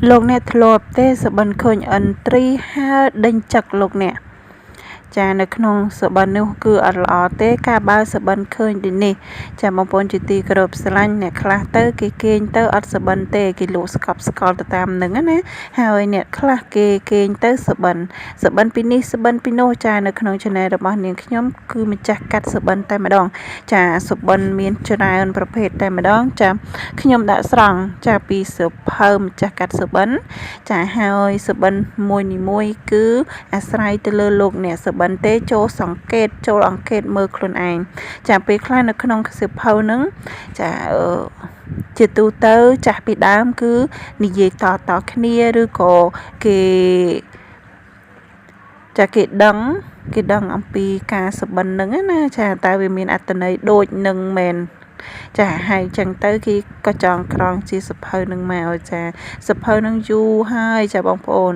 លោកអ្នកធ្លាប់ទេសបិនឃើញឥន្ទ្រីហើរដេញចឹកលោកអ្នកចានៅក្នុងសបិននោះគឺអត់ល្អទេការបើសបិនឃើញដូចនេះចាបងប្អូនជាទីគោរពស្រឡាញ់អ្នកខ្លះទៅគេគេងទៅអត់សបិនទេគេលក់ស្កប់ស្កល់ទៅតាមនឹងណាហើយអ្នកខ្លះគេគេងទៅសបិនពីនេះសបិនពីនោះចានៅក្នុង channel របស់នាងខ្ញុំគឺម្ចាស់កាត់សបិនតែម្ដងចាសបិនមានច្រើនប្រភេទតែម្ដងចាខ្ញុំដាក់ស្រង់ចាពីសភៅម្ចាស់កាត់សបិនចាហើយសបិនមួយគឺអាស្រ័យទៅលើលោកអ្នកសបិនទេចូលសង្កេតចូលអង្កេតមើលខ្លួនឯងចាពេលខ្លះនៅក្នុងសៀវភៅហ្នឹងចាជាទូទៅចាស់ពីដើមគឺនិយាយតគ្នាឬក៏គេចាគេដឹងអំពីការសបិនហ្នឹងណាចាតែវាមានអត្ថន័យដូចនឹងមែនចាហើយចឹងទៅគេក៏ចង់ក្រងជាសភៅនឹងមកចាសភៅនឹងយូរហើយចាបងប្អូន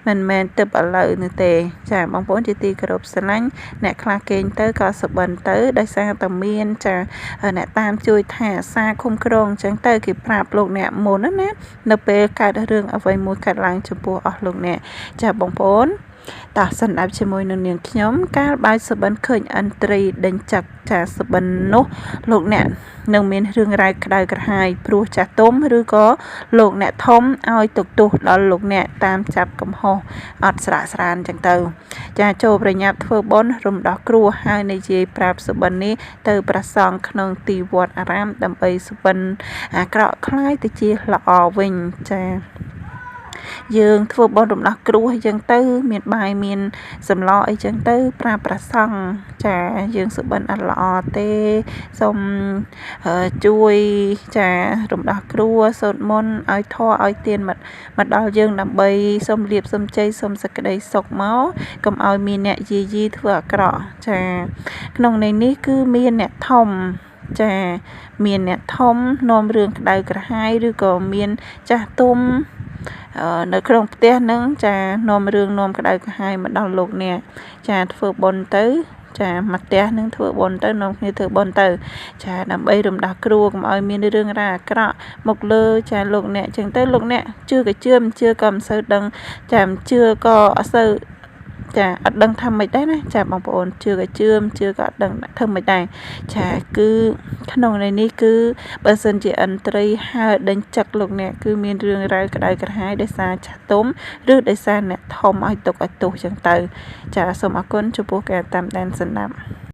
មិនមែនទៅឥឡូវនេះទេចាបងប្អូនជាទីគោរពស្រឡាញ់អ្នកខ្លះគេងទៅក៏សបិនទៅដោយសារតែមានចាអ្នកតាមជួយថែអាសាឃុំក្រងចឹងទៅគេប្រាប់លោកអ្នកមុនណានៅពេលកើតរឿងអ្វីមួយកើតឡើងចំពោះអស់លោកអ្នកចាបងប្អូនតោះសិនដាប់ជាមួយនឹងនាងខ្ញុំកាលបើសបិនឃើញឥន្ទ្រីដេញចឹកចាសបិននោះលោកអ្នកនឹងមានរឿងរ៉ាវក្តៅក្រហាយព្រោះចាស់ទុំឬក៏លោកអ្នកធំឲ្យទុកទោសដល់លោកអ្នកតាមចាប់កំហុសអត់ស្រាកស្រានចឹងទៅចាចូលប្រញាប់ធ្វើបុណ្យរំដោះគ្រោះហើយនិយាយប្រាប់សបិននេះទៅប្រសង់ក្នុងទីវត្តអារាមដើម្បីសបិនអាក្រក់คล้ายទៅជាល្អវិញចាយើងធ្វើបុណ្យរំដោះគ្រោះអីចឹងទៅមានបាយមានសម្លអីចឹងទៅប្រាប់ប្រសង់ចាយើងសុបិនអត់ល្អទេសូមជួយចារំដោះគ្រោះសូត្រមន្តឲ្យធម៌ឲ្យទានមកដល់យើងដើម្បីសូមលាភសូមជ័យសូមសេចក្តីសុខមកកុំឲ្យមានអ្នកយាយីធ្វើអាក្រក់ចាក្នុងន័យនេះគឺមានអ្នកធំចាមានអ្នកធំនាំរឿងក្តៅក្រហាយឬក៏មានចាស់ទុំនៅក្នុងផ្ទះហ្នឹងចានាំរឿងនាំក្តៅក្រហាយមកដល់លោកអ្នកចាធ្វើបុណ្យទៅចាមកផ្ទះនឹងធ្វើបុណ្យទៅនាំគ្នាធ្វើបុណ្យទៅចាដើម្បីរំដោះគ្រោះកុំឲ្យមានរឿងរ៉ាវអាក្រក់មកលើចាលោកអ្នកចឹងទៅលោកអ្នកជឿក៏ជឿមិនជឿក៏មិនសូវដឹងចាមិនជឿក៏អត់សូវចាអត់ដឹងថាម៉េចដែរណាចាបងប្អូនជឿក៏ជឿមិនជឿក៏អត់ដឹងធ្វើម៉េចដែរចាគឺក្នុងន័យនេះគឺបើសិនជាឥន្ទ្រីហើរដេញចឹកលោកអ្នកគឺមានរឿងរ៉ាវក្តៅក្រហាយដោយសារចាស់ទុំឬដោយសារអ្នកធំឲ្យទុកឲ្យទោសចឹងទៅចាសូមអរគុណចំពោះការតាមដានស្ដាប់